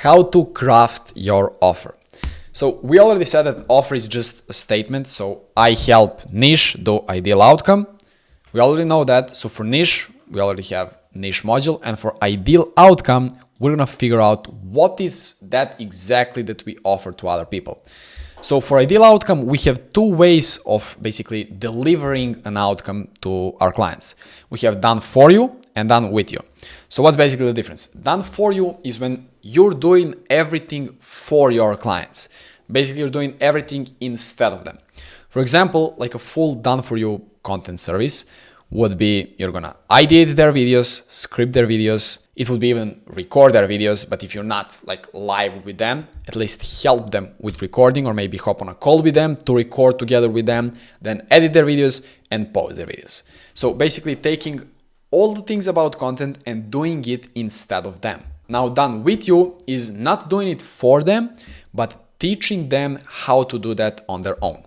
how to craft your offer. So we already said that offer is just a statement. So I help niche do ideal outcome. We already know that. So for niche, we already have niche module. And for ideal outcome, we're gonna figure out what is that exactly that we offer to other people. So for ideal outcome, we have two ways of basically delivering an outcome to our clients. We have done for you and done with you. So what's basically the difference? Done for you is when you're doing everything for your clients. Basically, you're doing everything instead of them. For example, like a full done for you content service would be you're gonna ideate their videos, script their videos. It would be even record their videos, but if you're not like live with them, at least help them with recording or maybe hop on a call with them to record together with them, then edit their videos and post their videos. So basically taking all the things about content and doing it instead of them. Now done with you is not doing it for them, but teaching them how to do that on their own.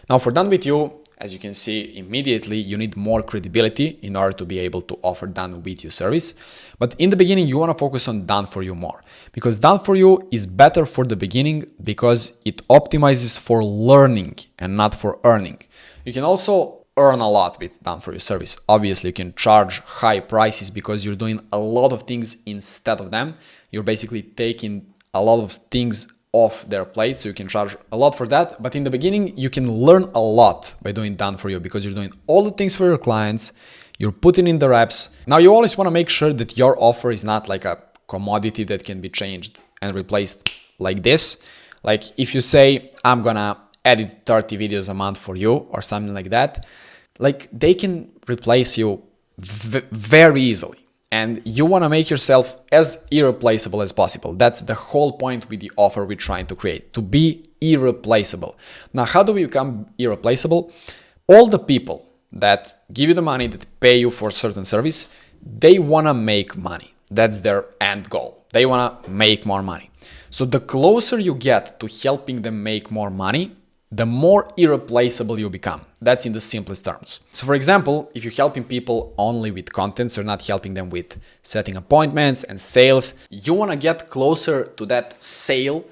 Now for done with you, as you can see immediately, you need more credibility in order to be able to offer done with you service. But in the beginning, you want to focus on done for you more because done for you is better for the beginning because it optimizes for learning and not for earning. You can also earn a lot with done for you service. Obviously, you can charge high prices because you're doing a lot of things instead of them. You're basically taking a lot of things off their plate, so you can charge a lot for that. But in the beginning, you can learn a lot by doing done for you because you're doing all the things for your clients, you're putting in the reps. Now you always want to make sure that your offer is not like a commodity that can be changed and replaced like this. Like if you say, I'm gonna edit 30 videos a month for you or something like that, like they can replace you very easily. And you want to make yourself as irreplaceable as possible. That's the whole point with the offer we're trying to create, to be irreplaceable. Now, how do we become irreplaceable? All the people that give you the money, that pay you for a certain service, they want to make money. That's their end goal. They want to make more money. So the closer you get to helping them make more money, the more irreplaceable you become. That's in the simplest terms. So for example, if you're helping people only with content, so you're not helping them with setting appointments and sales, you want to get closer to that sale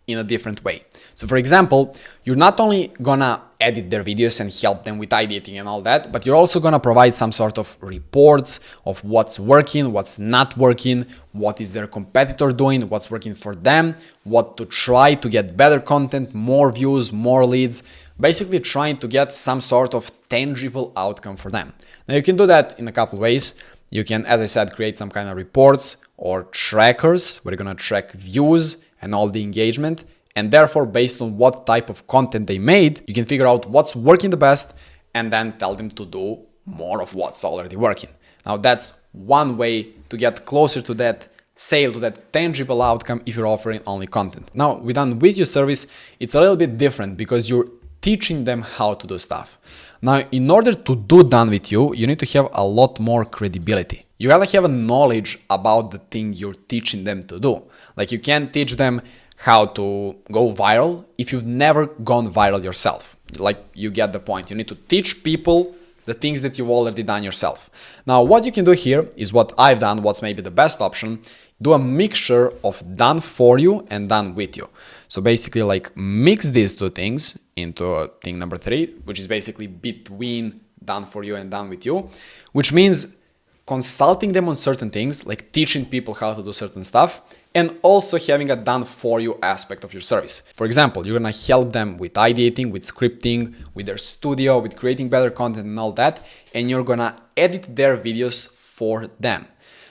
in a different way. So for example, you're not only gonna edit their videos and help them with ideating and all that, but you're also gonna provide some sort of reports of what's working, what's not working, what is their competitor doing, what's working for them, what to try to get better content, more views, more leads, basically trying to get some sort of tangible outcome for them. Now you can do that in a couple ways. You can, as I said, create some kind of reports or trackers where you're gonna track views and all the engagement. And therefore, based on what type of content they made, you can figure out what's working the best and then tell them to do more of what's already working. Now, that's one way to get closer to that sale, to that tangible outcome if you're offering only content. Now, with done with you service, it's a little bit different because you're teaching them how to do stuff. Now, in order to do done with you, you need to have a lot more credibility. You gotta have a knowledge about the thing you're teaching them to do. Like you can't teach them how to go viral if you've never gone viral yourself. Like you get the point. You need to teach people the things that you've already done yourself. Now, what you can do here is what I've done, what's maybe the best option, do a mixture of done for you and done with you. So basically like mix these two things into thing number 3, which is basically between done for you and done with you, which means consulting them on certain things, like teaching people how to do certain stuff, and also having a done for you aspect of your service. For example, you're gonna help them with ideating, with scripting, with their studio, with creating better content and all that, and you're gonna edit their videos for them.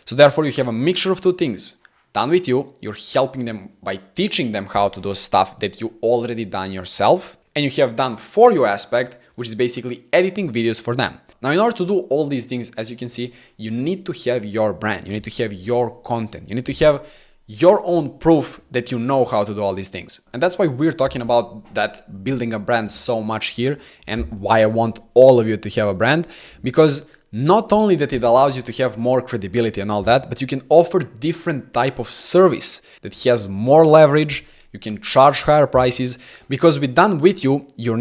So therefore you have a mixture of two things. Done with you, you're helping them by teaching them how to do stuff that you already done yourself, and you have done for you aspect, which is basically editing videos for them. Now, in order to do all these things, as you can see, you need to have your brand, you need to have your content, you need to have your own proof that you know how to do all these things. And that's why we're talking about that building a brand so much here and why I want all of you to have a brand, because not only that it allows you to have more credibility and all that, but you can offer different type of service that has more leverage. You can charge higher prices because with done with you, you're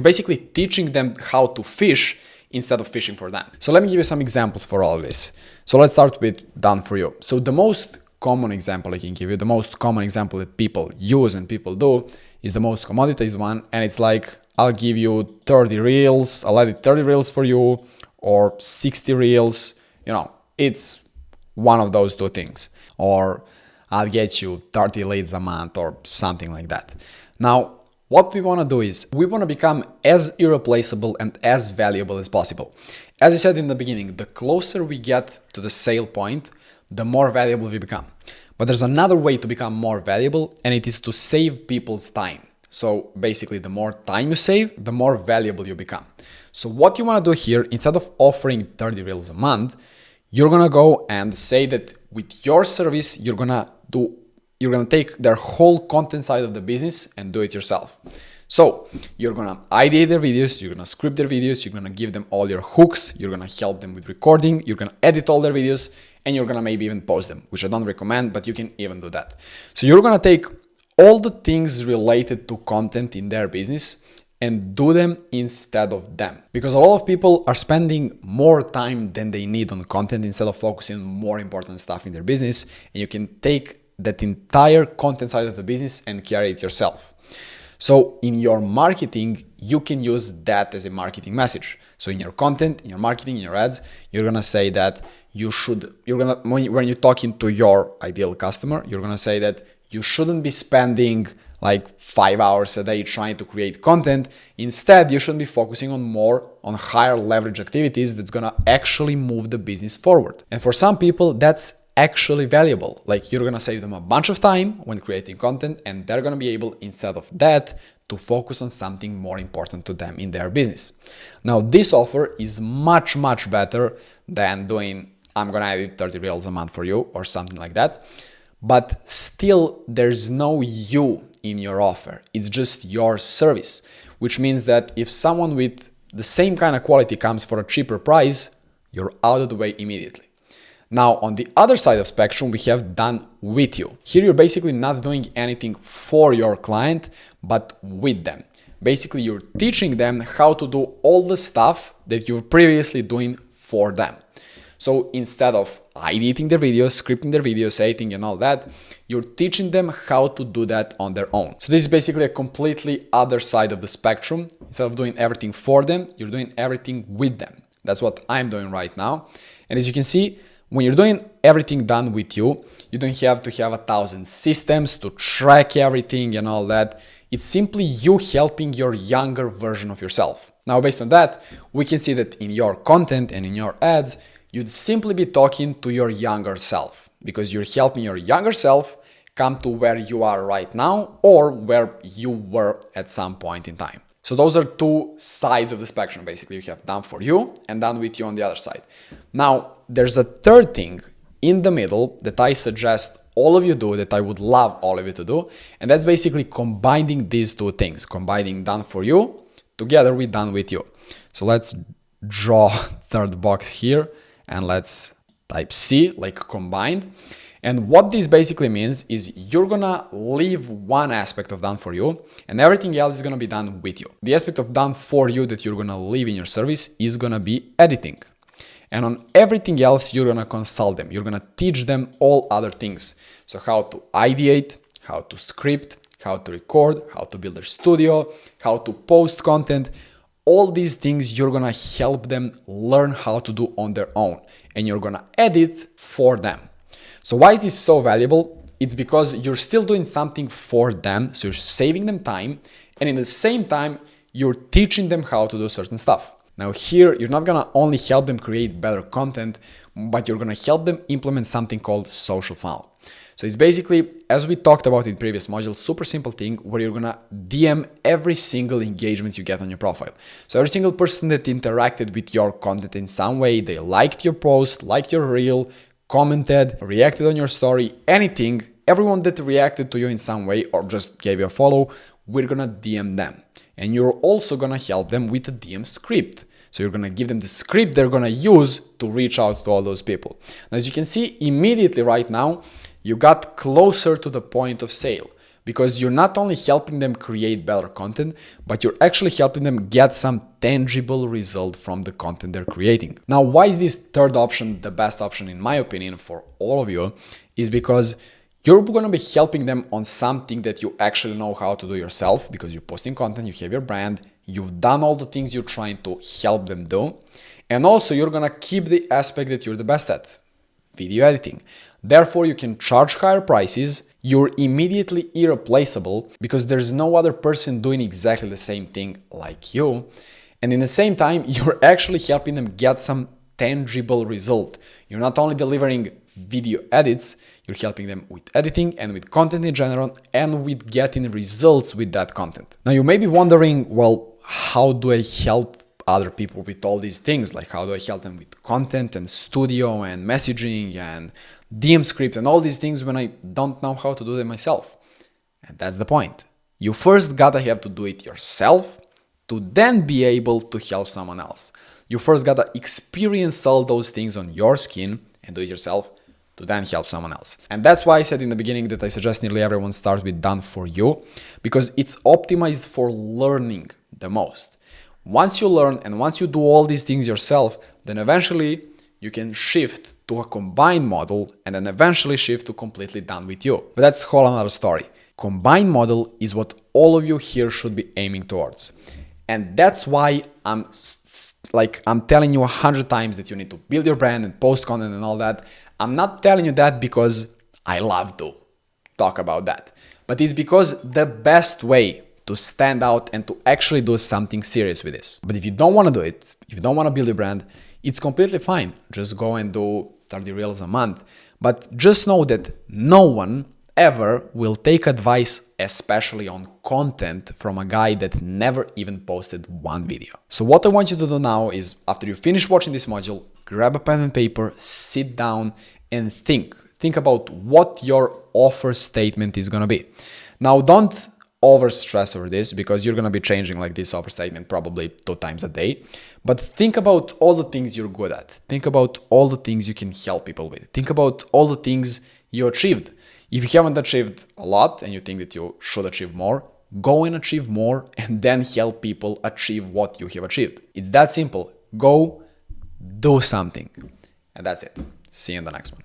basically teaching them how to fish instead of fishing for them. So let me give you some examples for all of this. So let's start with done for you. So the most common example I can give you, the most common example that people use and people do is the most commoditized one. And it's like, I'll give you 30 reels, I'll edit 30 reels for you, or 60 reels, it's one of those two things. Or I'll get you 30 leads a month or something like that. Now, what we want to do is we want to become as irreplaceable and as valuable as possible. As I said in the beginning, the closer we get to the sale point, the more valuable we become. But there's another way to become more valuable, and it is to save people's time. So basically, the more time you save, the more valuable you become. So what you want to do here, instead of offering 30 reels a month, you're going to go and say that with your service, you're going to take their whole content side of the business and do it yourself. So you're going to ideate their videos, you're going to script their videos, you're going to give them all your hooks, you're going to help them with recording, you're going to edit all their videos, and you're going to maybe even post them, which I don't recommend, but you can even do that. So you're going to take all the things related to content in their business and do them instead of them. Because a lot of people are spending more time than they need on content instead of focusing on more important stuff in their business. And you can take that entire content side of the business and carry it yourself. So in your marketing, you can use that as a marketing message. So in your content, in your marketing, in your ads, you're gonna say that when you're talking to your ideal customer, you're gonna say that you shouldn't be spending like 5 hours a day trying to create content. Instead, you should be focusing on higher leverage activities that's gonna actually move the business forward. And for some people, that's actually valuable. Like you're gonna save them a bunch of time when creating content, and they're gonna be able, instead of that, to focus on something more important to them in their business. Now, this offer is much, much better than doing, I'm gonna edit 30 reels a month for you or something like that. But still, there's no you in your offer. It's just your service, which means that if someone with the same kind of quality comes for a cheaper price, you're out of the way immediately. Now, on the other side of spectrum, we have done with you. Here, you're basically not doing anything for your client, but with them. Basically, you're teaching them how to do all the stuff that you're previously doing for them. So instead of editing their videos, scripting their videos, editing and all that, you're teaching them how to do that on their own. So this is basically a completely other side of the spectrum. Instead of doing everything for them, you're doing everything with them. That's what I'm doing right now. And as you can see, when you're doing everything done with you, you don't have to have 1,000 systems to track everything and all that. It's simply you helping your younger version of yourself. Now, based on that, we can see that in your content and in your ads, you'd simply be talking to your younger self, because you're helping your younger self come to where you are right now or where you were at some point in time. So those are two sides of the spectrum. Basically, you have done for you and done with you on the other side. Now, there's a third thing in the middle that I suggest all of you do, that I would love all of you to do. And that's basically combining these two things, combining done for you together with done with you. So let's draw third box here and let's type C, like combined. And what this basically means is you're gonna leave one aspect of done for you and everything else is gonna be done with you. The aspect of done for you that you're gonna leave in your service is gonna be editing. And on everything else, you're gonna consult them. You're gonna teach them all other things. So how to ideate, how to script, how to record, how to build their studio, how to post content. All these things you're gonna help them learn how to do on their own. And you're gonna edit for them. So why is this so valuable? It's because you're still doing something for them, so you're saving them time, and in the same time, you're teaching them how to do certain stuff. Now here, you're not gonna only help them create better content, but you're gonna help them implement something called social funnel. So it's basically, as we talked about in previous modules, super simple thing where you're gonna DM every single engagement you get on your profile. So every single person that interacted with your content in some way, they liked your post, liked your reel, commented, reacted on your story, anything, everyone that reacted to you in some way or just gave you a follow, we're gonna DM them. And you're also gonna help them with a DM script. So you're gonna give them the script they're gonna use to reach out to all those people. Now, as you can see, immediately right now, you got closer to the point of sale. because you're not only helping them create better content, but you're actually helping them get some tangible result from the content they're creating. Now, why is this third option the best option in my opinion for all of you? Is because you're going to be helping them on something that you actually know how to do yourself, because you're posting content, you have your brand, you've done all the things you're trying to help them do. And also you're going to keep the aspect that you're the best at, video editing. Therefore, you can charge higher prices. You're immediately irreplaceable because there's no other person doing exactly the same thing like you. And in the same time, you're actually helping them get some tangible result. You're not only delivering video edits, you're helping them with editing and with content in general and with getting results with that content. Now, you may be wondering, well, how do I help other people with all these things? Like, how do I help them with content and studio and messaging and DM script and all these things when I don't know how to do them myself? And that's the point. You first gotta have to do it yourself to then be able to help someone else. You first gotta experience all those things on your skin and do it yourself to then help someone else. And that's why I said in the beginning that I suggest nearly everyone start with Done For You, because it's optimized for learning the most. Once you learn and once you do all these things yourself, then eventually you can shift to a combined model and then eventually shift to completely Done With You. But that's a whole another story. Combined model is what all of you here should be aiming towards. And that's why I'm telling you 100 times that you need to build your brand and post content and all that. I'm not telling you that because I love to talk about that, but it's because the best way to stand out and to actually do something serious with this. But if you don't want to do it, if you don't want to build your brand, it's completely fine. Just go and do 30 reels a month. But just know that no one ever will take advice, especially on content, from a guy that never even posted one video. So what I want you to do now is, after you finish watching this module, grab a pen and paper, sit down and think. Think about what your offer statement is going to be. Now, don't over stress over this because you're going to be changing like this offer statement probably 2 times a day. But think about all the things you're good at. Think about all the things you can help people with. Think about all the things you achieved. If you haven't achieved a lot and you think that you should achieve more, go and achieve more and then help people achieve what you have achieved. It's that simple. Go do something. And that's it. See you in the next one.